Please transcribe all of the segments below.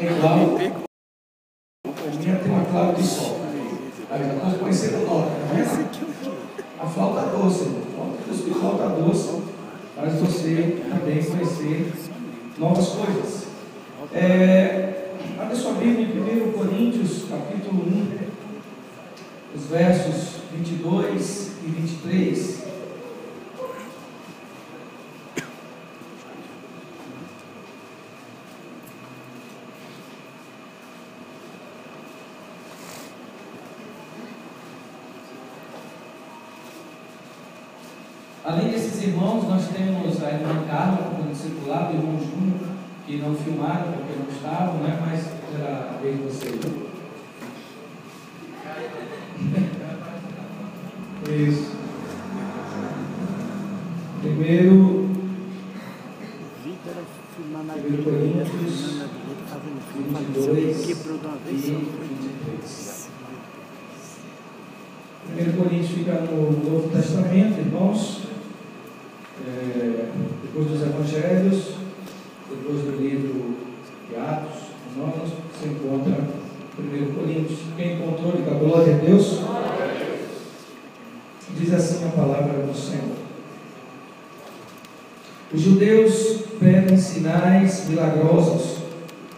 é igual. A minha tem uma clara de sol. Aí já estou conhecendo nota, tá vendo? A flauta doce, flauta doce faz você também conhecer novas coisas. Abra sua Bíblia em 1 Coríntios, capítulo 1, os versos 22 e 23. Além desses irmãos, nós temos a irmã Carla, como discipulado, o irmão Júnior, que não filmaram porque não estavam, né? Mas era a vez de vocês. Isso. Primeiro Coríntios 22 e 23. 1 Coríntios fica no Novo Testamento, irmãos. Depois dos Evangelhos, depois do livro de Atos, Romanos, se encontra 1 Coríntios. Quem encontrou, diga glória a Deus. Diz assim a palavra do Senhor: os judeus pedem sinais milagrosos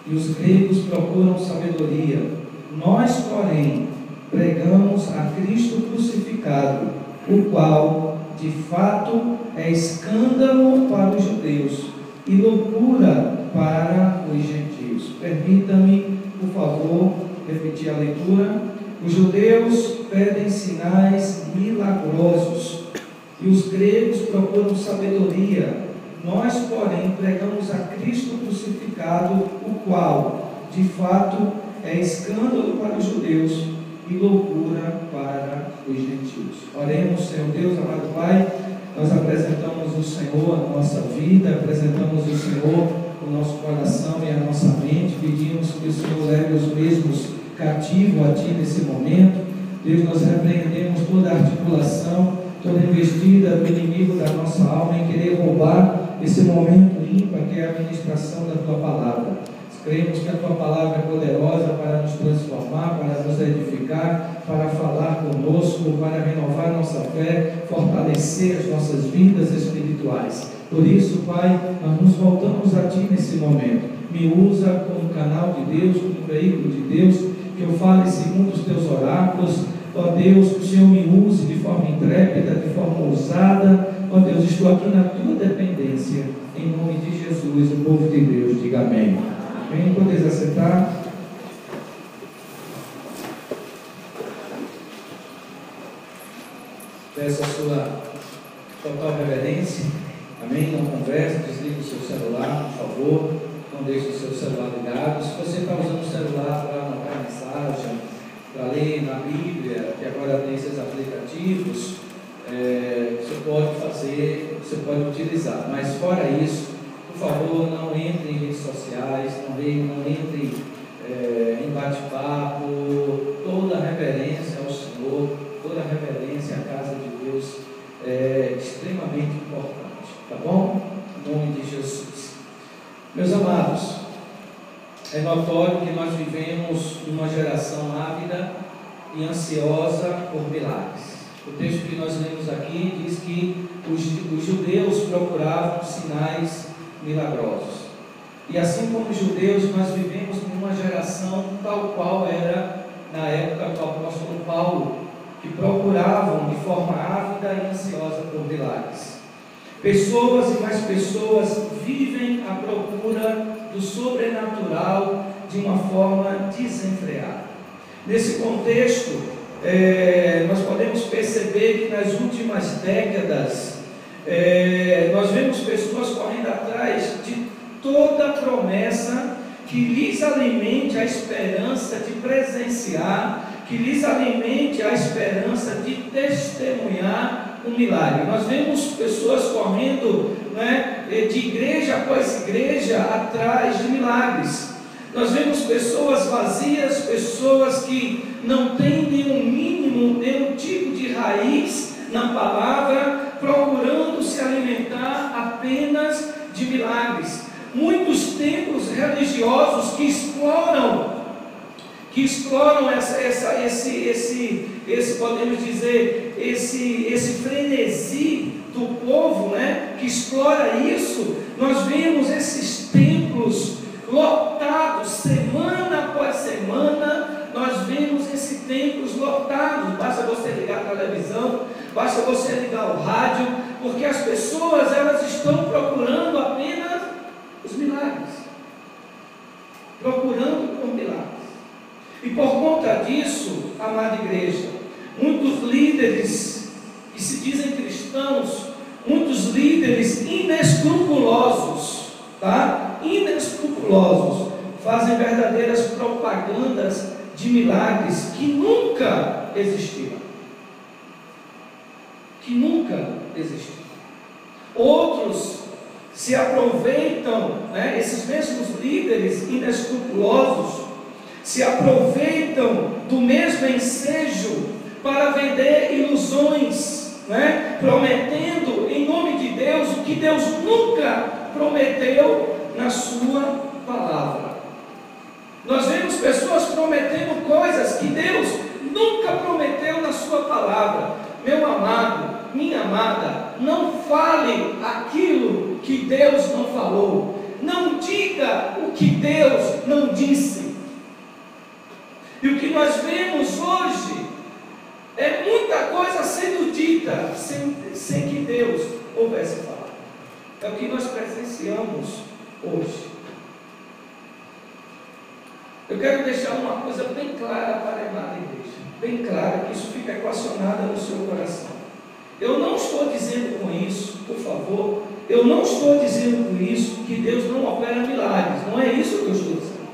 e os gregos procuram sabedoria. Nós, porém, pregamos a Cristo crucificado, o qual de fato é escândalo para os judeus e loucura para os gentios. Permita-me, por favor, repetir a leitura. Os judeus pedem sinais milagrosos e os gregos procuram sabedoria. Nós, porém, pregamos a Cristo crucificado, o qual de fato é escândalo para os judeus e loucura para os gentios. Oremos. Senhor Deus, amado Pai, nós apresentamos o Senhor a nossa vida, apresentamos o Senhor o nosso coração e a nossa mente, pedimos que o Senhor leve os mesmos cativo a Ti nesse momento. Deus, nós repreendemos toda a articulação, toda investida do inimigo da nossa alma em querer roubar esse momento ímpar que é a ministração da Tua palavra. Cremos que a Tua palavra é poderosa para nos transformar, para nos edificar, para falar conosco, para renovar nossa fé, fortalecer as nossas vidas espirituais. Por isso, Pai, nós nos voltamos a Ti nesse momento. Me usa como canal de Deus, como veículo de Deus, que eu fale segundo os Teus oráculos. Ó Deus, que o Senhor me use de forma intrépida, de forma ousada. Ó Deus, estou aqui na Tua dependência. Em nome de Jesus, o povo de Deus, diga amém. Amém? Podeis assentar. Peço a sua total reverência. Amém? Não converse, desligue o seu celular, por favor. Não deixe o seu celular ligado. Se você está usando o celular para anotar mensagem, para ler na Bíblia, que agora tem esses aplicativos, você pode fazer, você pode utilizar. Mas fora isso, por favor, não entre em redes sociais, não entre em bate-papo. Toda a reverência ao Senhor, toda a reverência à casa de Deus é extremamente importante, tá bom? Em nome de Jesus. Meus amados, é notório que nós vivemos numa geração ávida e ansiosa por milagres. O texto que nós lemos aqui diz que os judeus procuravam sinais milagrosos. E assim como os judeus, nós vivemos numa geração tal qual era na época do apóstolo Paulo, que procuravam de forma ávida e ansiosa por milagres. Pessoas e mais pessoas vivem à procura do sobrenatural de uma forma desenfreada. Nesse contexto, nós podemos perceber que nas últimas décadas nós vemos pessoas correndo atrás de toda promessa que lhes alimente a esperança de presenciar, que lhes alimente a esperança de testemunhar um milagre. Nós vemos pessoas correndo, de igreja após igreja atrás de milagres. Nós vemos pessoas vazias, pessoas que não têm nenhum tipo de raiz na palavra, procurando se alimentar apenas de milagres. Muitos templos religiosos que exploram que exploram podemos dizer, esse frenesi do povo, né, que explora isso. Nós vemos esses templos lotados, semana após semana, nós vemos esses templos lotados. Basta você ligar a televisão, basta você ligar o rádio, porque as pessoas, elas estão procurando apenas os milagres, procurando por milagres. E por conta disso, amada igreja, muitos líderes que se dizem cristãos, muitos líderes inescrupulosos, tá? Inescrupulosos, fazem verdadeiras propagandas de milagres que nunca existiram. Que nunca existiram. Outros se aproveitam, né, esses mesmos líderes inescrupulosos, se aproveitam do mesmo ensejo para vender ilusões, né, prometendo em nome de Deus o que Deus nunca prometeu na sua palavra. Nós vemos pessoas prometendo coisas que Deus nunca prometeu na sua palavra. Meu amado, minha amada, não fale aquilo que Deus não falou, não diga o que Deus não disse. E o que nós vemos hoje é muita coisa sendo dita sem que Deus houvesse falado. É o que nós presenciamos hoje. Eu quero deixar uma coisa bem clara para a amada igreja, bem clara, que isso fica equacionado no seu coração. Eu não estou dizendo com isso, por favor, eu não estou dizendo com isso que Deus não opera milagres, não é isso que eu estou dizendo,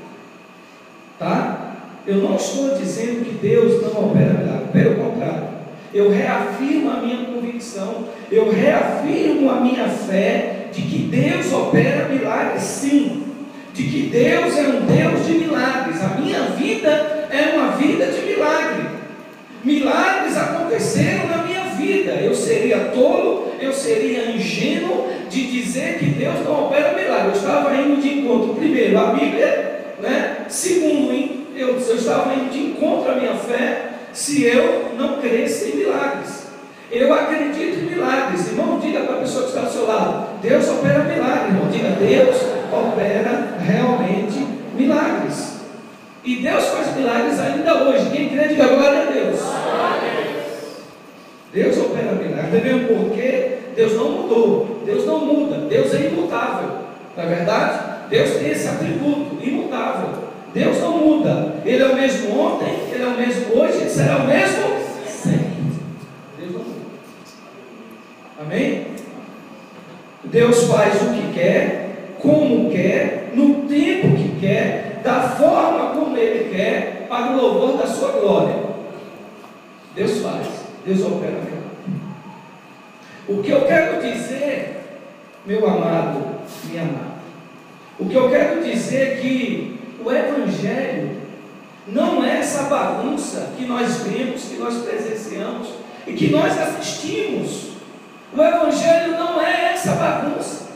tá? Eu não estou dizendo que Deus não opera milagres, pelo contrário, eu reafirmo a minha convicção, eu reafirmo a minha fé de que Deus opera milagres, sim, de que Deus é um Deus de milagres. A minha vida é uma vida de milagre. Milagres aconteceram na minha vida. Eu seria tolo, eu seria ingênuo de dizer que Deus não opera milagres. Eu estava indo de encontro, primeiro, à Bíblia, né? Segundo, eu estava indo de encontro à minha fé, se eu não cresce em milagres. Eu acredito em milagres. Irmão, diga para a pessoa que está ao seu lado: Deus opera milagres. Irmão, diga: Deus opera realmente milagres. E Deus faz milagres ainda hoje. Quem crê, diga glória a Deus. Deus opera milagres. Entendeu por quê? Deus não mudou, Deus não muda, Deus é imutável. Não é verdade? Deus tem esse atributo, imutável. Deus não muda. Ele é o mesmo ontem, Ele é o mesmo hoje, Ele será o mesmo sempre. Deus não muda. Amém? Deus faz o que quer, como quer, no tempo que quer, da forma como Ele quer, para o louvor da sua glória. Deus faz, Deus opera melhor. O que eu quero dizer, meu amado, minha amada, o que eu quero dizer é que o Evangelho não é essa bagunça que nós vemos, que nós presenciamos e que nós assistimos. O Evangelho não é essa bagunça.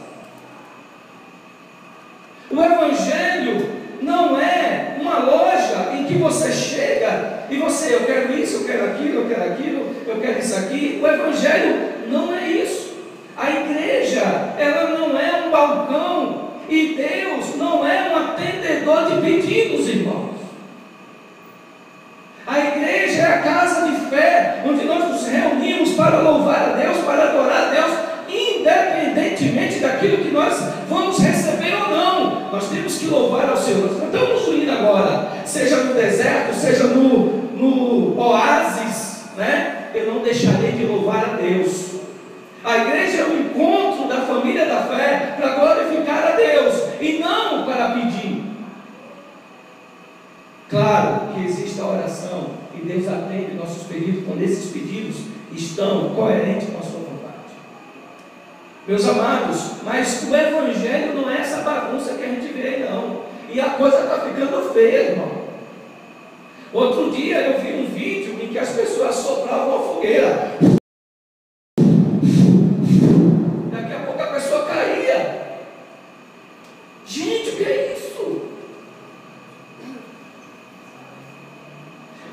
O Evangelho não é uma loja em que você chega e você, eu quero isso, eu quero aquilo, eu quero aquilo, eu quero isso aqui. O Evangelho não é isso. A igreja, ela não é um balcão, e Deus não é um atendedor de pedidos, irmãos. A igreja é a casa de fé, onde nós nos reunimos para louvar a Deus, para adorar a Deus, independentemente daquilo que nós vamos receber ou não. Nós temos que louvar ao Senhor. Nós estamos indo agora, seja no deserto, seja no oásis, né? Eu não deixarei de louvar a Deus. A igreja é o encontro da família da fé para glorificar a Deus e não para pedir. Claro que existe a oração e Deus atende nossos pedidos quando esses pedidos estão coerentes com a sua vontade. Meus amados, mas o Evangelho não é essa bagunça que a gente vê aí, não. E a coisa está ficando feia, irmão. Outro dia eu vi um vídeo em que as pessoas sopravam uma fogueira. Daqui a pouco a pessoa caía. Gente, o que é isso?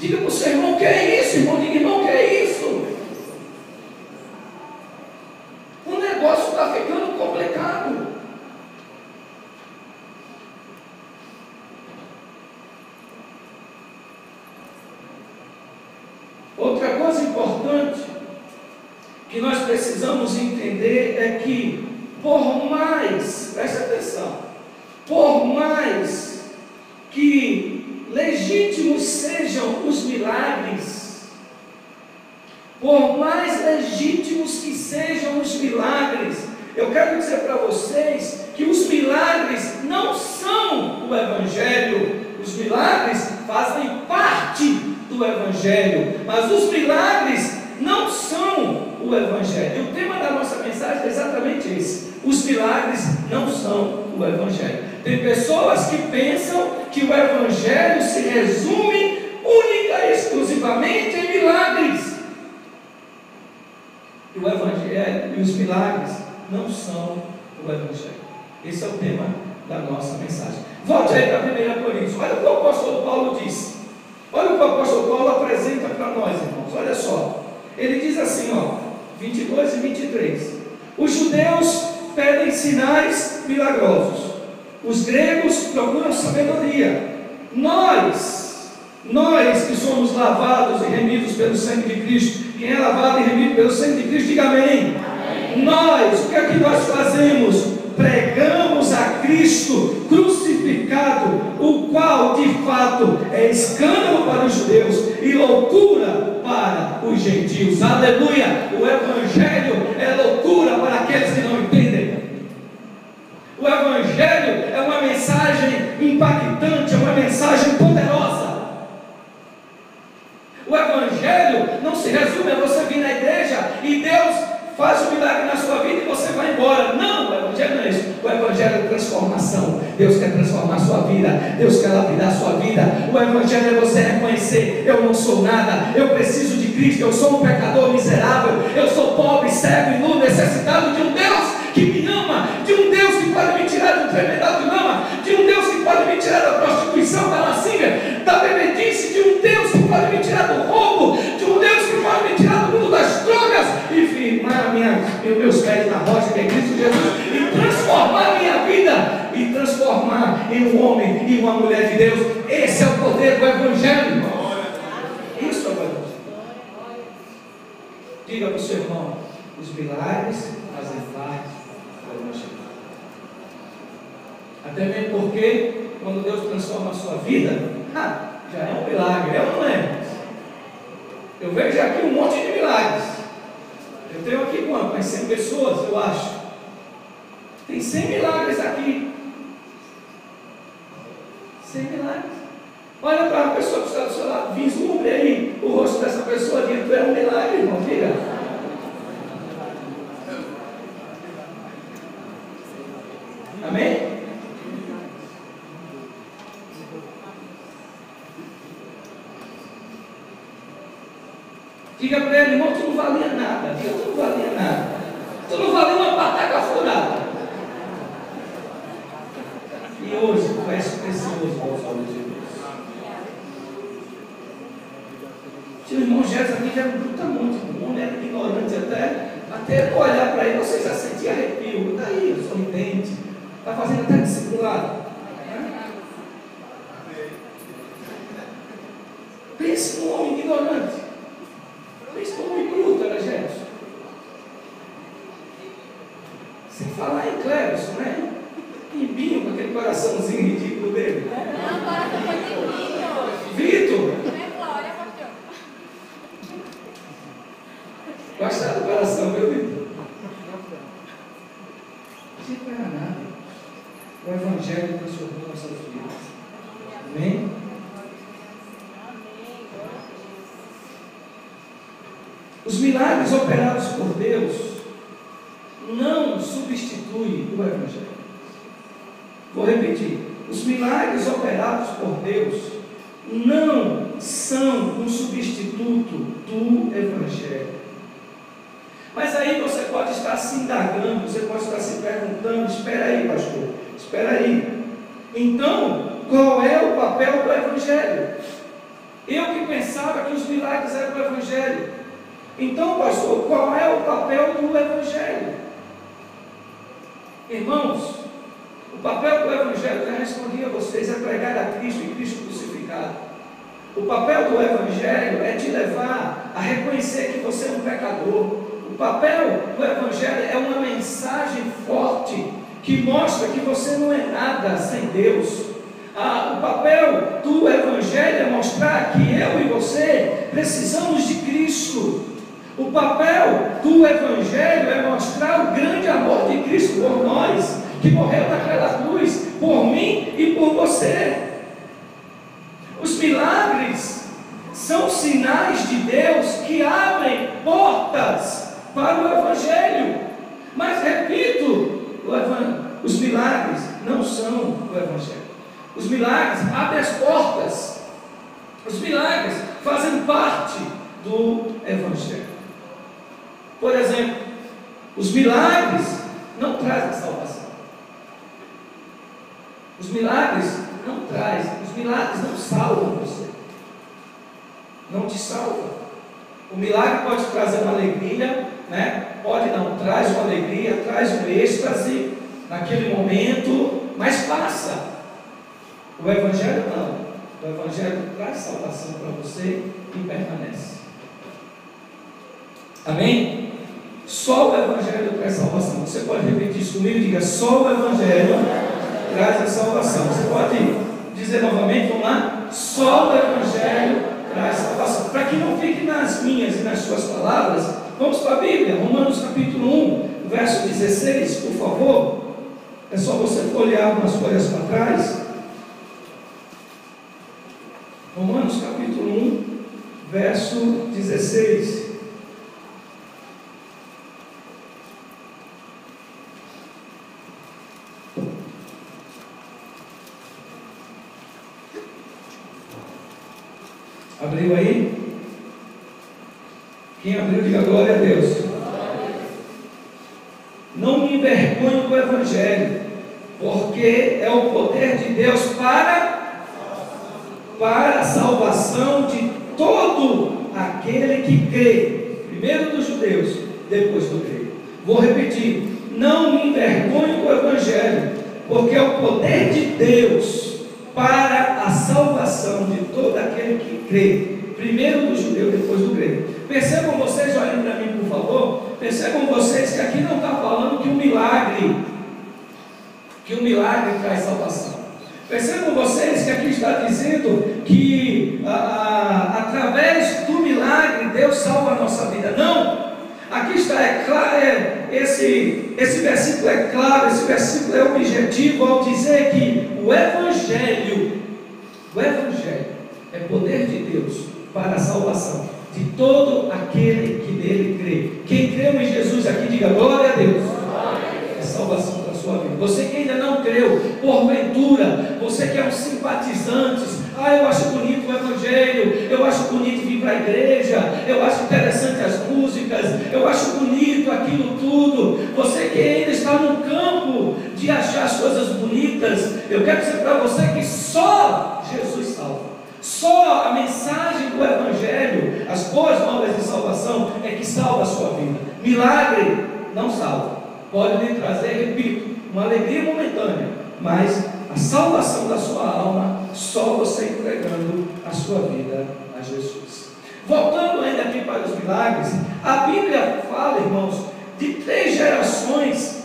Diga para o seu irmão: que é isso, irmão? Diga: irmão, que é isso? O negócio está ficando complicado. Outra coisa importante que nós precisamos entender é que, por mais, preste atenção, por mais que legítimos sejam os milagres, por mais legítimos que sejam os milagres, eu quero dizer para vocês que os milagres não são o Evangelho. Os milagres fazem parte do Evangelho, mas os milagres não são o Evangelho. E o tema da nossa mensagem é exatamente esse: os milagres não são o Evangelho. Tem pessoas que pensam que o Evangelho se resume única e exclusivamente em milagres. E o Evangelho e os milagres não são o Evangelho. Esse é o tema da nossa mensagem. Volte aí para 1 Coríntios. Olha o que o apóstolo Paulo disse. Olha o que o apóstolo Paulo apresenta para nós, irmãos. Olha só. Ele diz assim, 22 e 23. Os judeus pedem sinais milagrosos. Os gregos procuram sabedoria. Nós que somos lavados e remidos pelo sangue de Cristo. Quem é lavado e remido pelo sangue de Cristo, diga amém. Nós, o que é que nós fazemos? Pregamos a Cristo crucificado, o qual de fato é escândalo para os judeus e loucura para os gentios. Aleluia! O Evangelho é loucura para aqueles que não entendem. O Evangelho é uma mensagem impactante, é uma mensagem poderosa. O Evangelho não se resume a você vir na igreja e Deus faz um milagre na sua vida e você vai embora. Não, o Evangelho não é isso. O Evangelho é transformação. Deus quer transformar a sua vida. Deus quer lapidar a sua vida. O Evangelho é você reconhecer: eu não sou nada, eu preciso de Cristo, eu sou um pecador miserável, eu sou pobre, cego e nu, necessitado de um Deus que me ama, de um Deus que pode me tirar do enfermidade de lama, de um Deus que pode me tirar da prostituição, da lascívia, da bebedice, de um Deus que pode me tirar do roubo, de um Deus que pode me tirar do mundo das drogas e firmar meus pés na rocha que é Cristo Jesus e transformar minha vida e transformar em um homem e uma mulher de Deus. Esse é o poder do Evangelho, irmão. Isso é o Evangelho. Diga para o seu irmão: os milagres fazem parte do Evangelho. Até mesmo porque quando Deus transforma a sua vida, já é um milagre, é ou não é? Eu vejo aqui um monte de milagres. Eu tenho aqui quanto? Mais 100 pessoas, eu acho. Tem 100 milagres aqui. 100 milagres. Olha para a pessoa que está do seu lado, vislumbre aí o rosto dessa pessoa, diga: tu é um milagre, irmão, diga. Amém? Diga para ele: irmão, tu não valia nada. Diga: tu não valia nada. Tu não valia uma pataca furada. E hoje tu és precioso aos olhos de Deus. Tio irmão Jesus aqui já luta muito. Um homem ignorante até olhar para ele, você já sentia arrepio. Está aí, sorridente. Está fazendo até discipulado. Pense num homem ignorante. Pense num homem bruto, era Jesus. Sem falar em Cleves, né? Pimbinho, com aquele coraçãozinho ridículo dele. Vitor. Gostaram do coração, meu Vitor? Não era nada. O Evangelho transformou nossas vidas. Amém? Os milagres operados por Deus não substituem o Evangelho. Vou repetir: os milagres operados por Deus não são um substituto do Evangelho. Mas aí você pode estar se indagando, você pode estar se perguntando: espera aí, pastor, espera aí. Então, qual é o papel do Evangelho? Eu que pensava que os milagres eram o Evangelho. Então, pastor, qual é o papel do Evangelho? Irmãos, o papel do Evangelho, já respondi a vocês, é pregar a Cristo e Cristo crucificado. O papel do Evangelho é te levar a reconhecer que você é um pecador. O papel do Evangelho é uma mensagem forte que mostra que você não é nada sem Deus. O papel do Evangelho é mostrar que eu e você precisamos de Cristo. O papel do Evangelho é mostrar o grande amor de Cristo por nós, que morreu naquela cruz, por mim e por você. Os milagres são sinais de Deus que abrem portas para o Evangelho. Mas repito, os milagres não são o Evangelho. Os milagres abrem as portas. Os milagres fazem parte do Evangelho. Por exemplo, os milagres não trazem salvação. Os milagres não trazem, os milagres não salvam você. Não te salva. O milagre pode trazer uma alegria, né? Pode não, traz uma alegria, traz um êxtase naquele momento, mas passa. O Evangelho não. O Evangelho traz salvação para você e permanece. Amém? Só o Evangelho traz salvação. Você pode repetir isso comigo? Diga, só o Evangelho traz a salvação. Você pode dizer novamente, vamos lá? Só o Evangelho traz salvação. Para que não fique nas minhas e nas suas palavras, vamos para a Bíblia, Romanos capítulo 1, verso 16, por favor. É só você folhear algumas folhas para trás. Romanos capítulo 1, verso 16. Abriu aí? Quem abriu, diga glória a Deus. Não me envergonho do Evangelho, porque é o poder de Deus para a salvação de todo aquele que crê, primeiro dos judeus, depois do grego. Vou repetir: não me envergonho do Evangelho, porque é o poder de Deus para a salvação de todo aquele que crê, primeiro do judeu, depois do grego. Percebam vocês, olhem para mim por favor, percebam vocês que aqui não está falando que um milagre traz salvação. Percebam vocês que aqui está dizendo que através do milagre Deus salva a nossa vida. Não, aqui está, é claro, esse versículo é claro, esse versículo é objetivo ao dizer que o Evangelho é poder de Deus para a salvação de todo aquele que nele crê. Quem creu em Jesus aqui, diga glória a Deus. É salvação para a sua vida. Você que ainda não creu, porventura, você que é um simpatizante, eu acho bonito o Evangelho, eu acho bonito vir para a igreja, eu acho interessante as músicas, eu acho bonito aquilo tudo. Você que ainda está no campo de achar as coisas bonitas, eu quero dizer para você que só Jesus salva. Só a mensagem do Evangelho, as boas novas de salvação, é que salva a sua vida. Milagre não salva. Pode lhe trazer, repito, uma alegria momentânea, mas a salvação da sua alma, só você entregando a sua vida a Jesus. Voltando ainda aqui para os milagres, a Bíblia fala, irmãos, de 3 gerações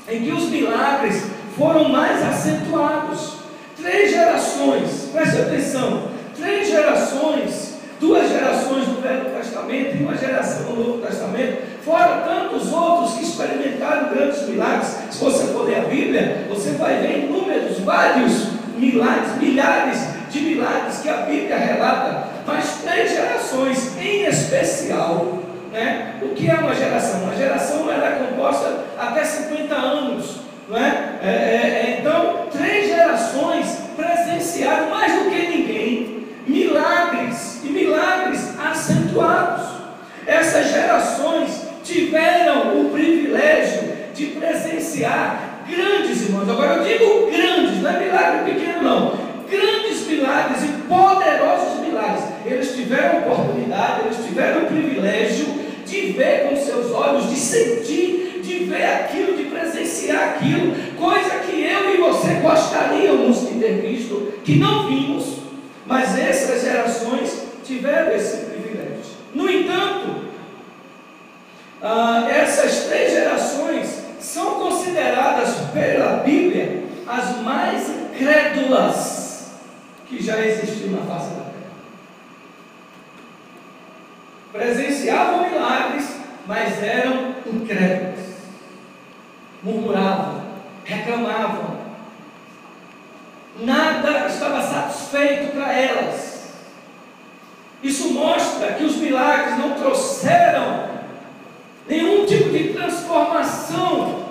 em que os milagres foram mais acentuados. 3 gerações, preste atenção, 3 gerações, 2 gerações do Velho Testamento e uma geração do Novo Testamento, fora tantos outros que experimentaram grandes milagres. Se você for ler a Bíblia, você vai ver inúmeros, vários milagres, milhares de milagres que a Bíblia relata, mas 3 gerações em especial, né? O que é uma geração? Uma geração ela é composta até 50 anos, não é? Então, 3 gerações presenciaram mais do que ninguém milagres, e milagres acentuados. Essas gerações tiveram o privilégio de presenciar grandes, irmãos, agora eu digo grandes, não é milagre pequeno não, grandes milagres e poderosos milagres. tiveram oportunidade, eles tiveram o privilégio de ver com seus olhos, de sentir, de ver aquilo, de presenciar aquilo, coisa que eu e você gostaríamos de ter visto, que não vimos, mas essas gerações tiveram esse privilégio. No entanto, essas 3 gerações são consideradas pela Bíblia as mais incrédulas que já existiu na face da terra. Presenciavam milagres, mas eram incrédulos, murmuravam, reclamavam, nada estava satisfeito para elas. Isso mostra que os milagres não trouxeram nenhum tipo de transformação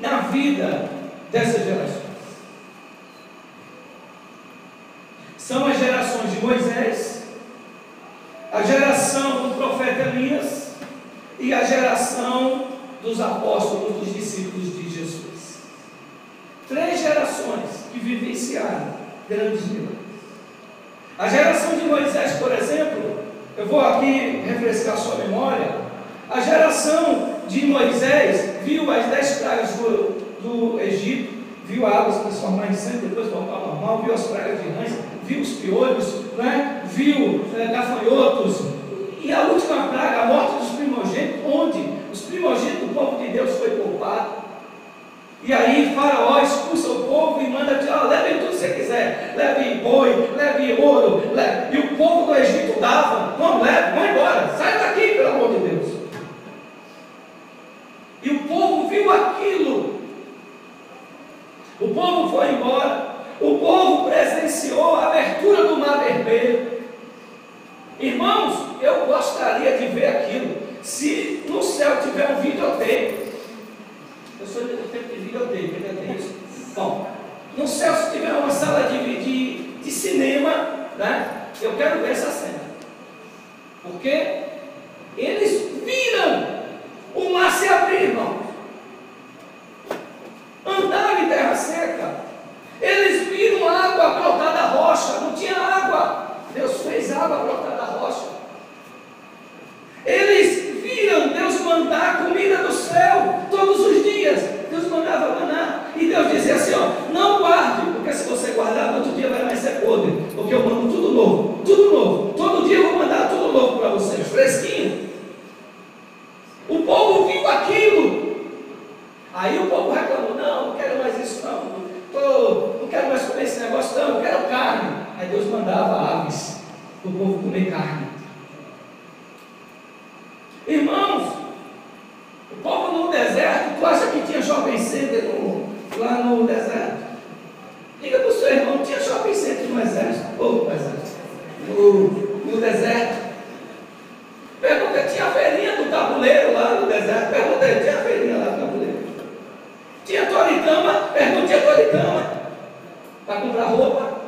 na vida dessas gerações. São as gerações de Moisés, a geração do profeta Elias e a geração dos apóstolos, dos discípulos de Jesus. 3 gerações que vivenciaram grandes milagres. A geração de Moisés, por exemplo, eu vou aqui refrescar sua memória. A geração de Moisés viu as 10 pragas do Egito, viu a água se transformar em sangue, depois voltar ao normal, viu as pragas de rãs, viu os piolhos, né? Viu gafanhotos, e a última praga, a morte dos primogênitos, onde os primogênitos do povo de Deus foi poupado. E aí Faraó expulsa o povo e manda tirar, leve tudo que você quiser, leve boi, leve ouro, leve. E o povo do Egito dava, não leve, vão embora, sai daqui, pelo amor de Deus. E o povo viu aquilo, o povo foi embora, o povo presenciou a abertura do mar vermelho. Irmãos, eu gostaria de ver aquilo, se no céu tiver um videotape. Eu sou do tempo de videotape, ainda tem isso? Bom, no céu, se tiver uma sala de cinema, né, eu quero ver essa cena, porque eles viram o mar se abrir, irmão, andaram em terra seca, eles viram água brotar da rocha, não tinha água, Deus fez água brotar da rocha, eles viram Deus mandar comida do céu, todos os dias, Deus mandava maná, e Deus dizia assim, ó, não guarde, porque se você guardar, no outro dia vai mais ser podre, porque eu mando tudo novo, todo dia eu vou mandar tudo novo para vocês, fresquinho. O povo viu aquilo, aí o povo reclamou, não quero mais isso não quero mais comer esse negócio não, eu quero carne. Aí Deus mandava aves para o povo comer carne. Irmãos, o povo no deserto, tu acha que tinha shopping center lá no deserto? Diga para o seu irmão, tinha shopping center no exército? No deserto? Pergunta, tinha a feirinha do tabuleiro lá no deserto? Pergunta, tinha a feirinha lá no tabuleiro? Tinha Toritama? Pergunta, tinha Toritama? Para comprar roupa?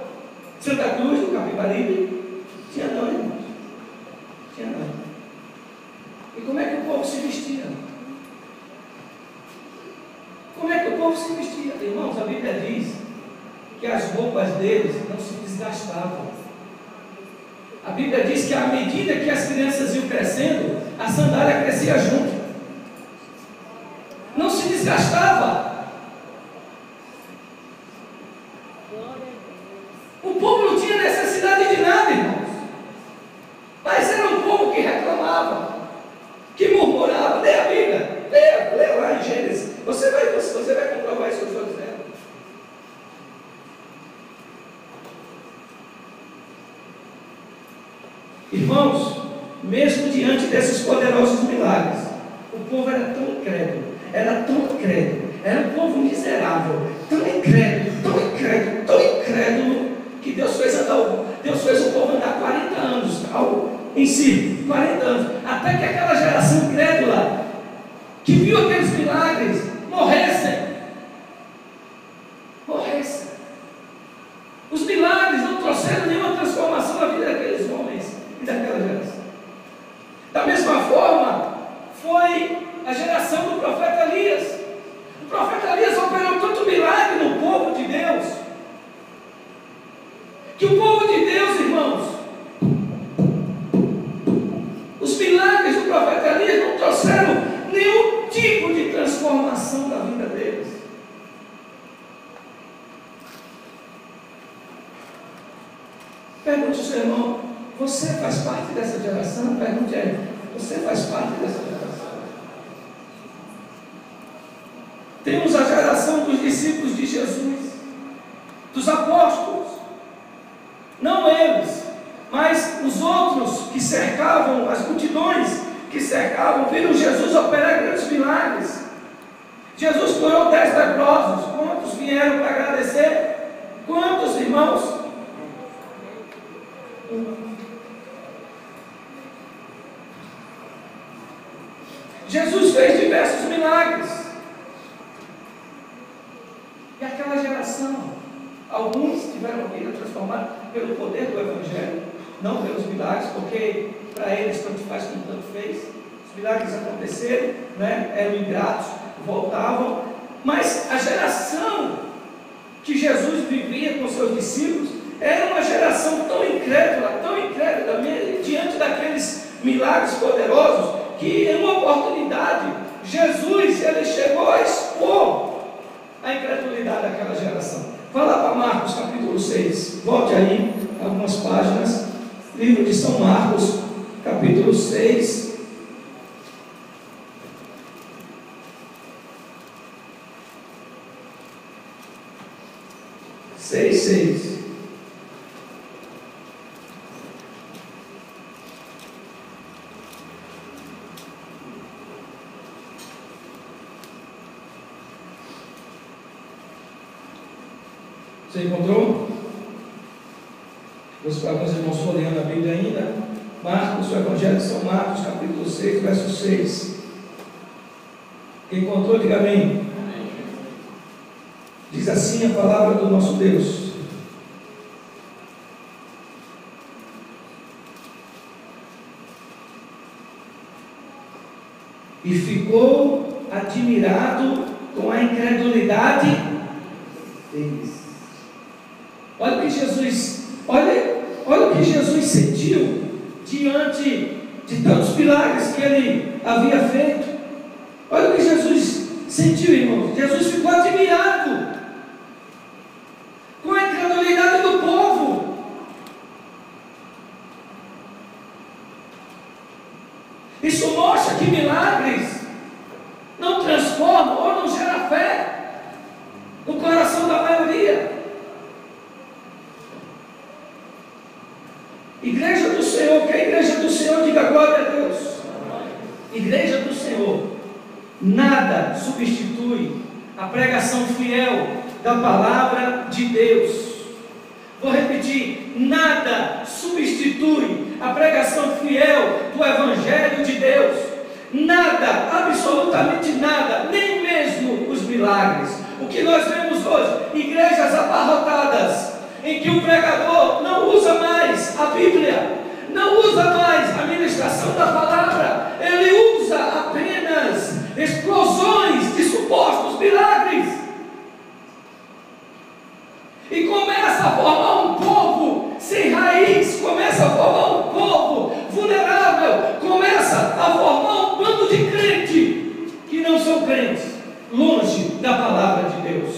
Santa Cruz, do Capibaribe? Tinha não, irmãos. Tinha não. E como é que o povo se vestia? Como é que o povo se vestia? Irmãos, a Bíblia diz que as roupas deles não se desgastavam. A Bíblia diz que à medida que as crianças iam crescendo, a sandália crescia junto. Não se desgastava. O povo não tinha necessidade de nada, irmãos. Mas era um povo que reclamava, que murmurava. Leia a Bíblia, leia lá em Gênesis. Você vai comprovar isso que eu estou dizendo. Irmãos, mesmo diante desses poderosos milagres, o povo era tão incrédulo, era um povo miserável, tão incrédulo, que Deus fez o povo andar 40 anos em si, 40 anos, até que aquela geração incrédula, que viu aqueles milagres, morressem. Os milagres não trouxeram nenhuma transformação na vida daqueles homens e daquela geração. Da mesma forma, foi a geração do profeta Elias. O profeta Elias operou tanto milagre no povo de Deus, que o povo de Deus, irmãos, Pergunte ao seu irmão: você faz parte dessa geração? Pergunte a ele: você faz parte dessa geração? Temos a geração dos discípulos de Jesus, dos apóstolos, não eles, mas os outros que cercavam, as multidões que cercavam, viram Jesus operar grandes milagres. Jesus curou 10 leprosos. Quantos vieram para agradecer? Quantos, irmãos? Jesus fez diversos milagres. E aquela geração, alguns tiveram a vida transformada pelo poder do Evangelho, não pelos milagres, porque para eles tanto faz como tanto fez. Os milagres aconteceram, né? Eram ingratos, voltavam. Mas a geração que Jesus vivia com seus discípulos era uma geração tão incrédula diante daqueles milagres poderosos, que em uma oportunidade Jesus ele chegou a expor a incredulidade daquela geração. Fala para Marcos capítulo 6, volte aí algumas páginas, livro de São Marcos capítulo 6. Seis. Você encontrou? Alguns irmãos folheando a Bíblia ainda. Marcos, o Evangelho de São Marcos, capítulo 6, verso 6. Quem encontrou, diga amém. Diz assim a palavra do nosso Deus: e ficou admirado com a incredulidade deles. Olha o que Jesus sentiu diante de tantos milagres que ele havia feito. Olha o que Jesus sentiu, irmãos. Jesus ficou admirado com a incredulidade do povo. Isso mostra que milagres não transformam ou não geram fé no coração da maioria. Igreja do Senhor, que a igreja do Senhor diga glória a Deus. Igreja do Senhor, nada substitui a pregação fiel da palavra de Deus. Vou repetir: nada substitui a pregação fiel do Evangelho de Deus. Nada, absolutamente nada, nem mesmo os milagres. O que nós vemos hoje, igrejas abarrotadas, em que o pregador não usa mais a Bíblia, não usa mais a ministração da palavra, ele usa apenas explosões de supostos milagres, e começa a formar um povo sem raiz, começa a formar um povo vulnerável, começa a formar um bando de crente que não são crentes, longe da palavra de Deus,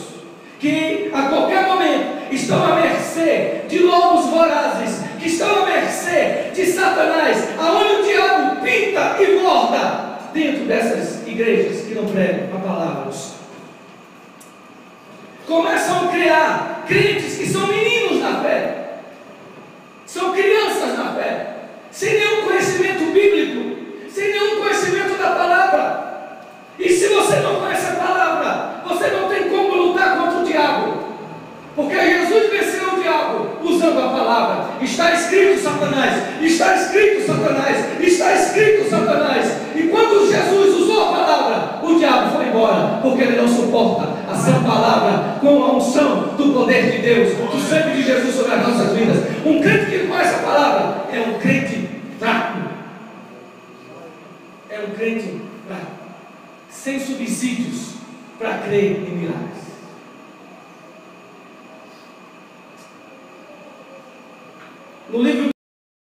que a qualquer momento estão à mercê de lobos vorazes, que estão à mercê de Satanás, aonde o diabo pinta e morda dentro dessas igrejas que não pregam a palavra do Senhor. Começam a criar crentes que são meninos na fé, são crianças na fé, sem nenhum conhecimento bíblico, sem nenhum conhecimento da palavra. E se você não conhece a palavra, você não tem como lutar contra o diabo, porque Jesus venceu o diabo usando a palavra. Está escrito, Satanás, está escrito, Satanás, está escrito, Satanás. E quando Jesus usou a palavra, o diabo foi embora, porque ele não suporta a sua palavra com a unção do poder de Deus, do sangue de Jesus sobre as nossas vidas. Um crente que conhece a palavra é um crente fraco, é um crente fraco, sem subsídios para crer em milagres. No livro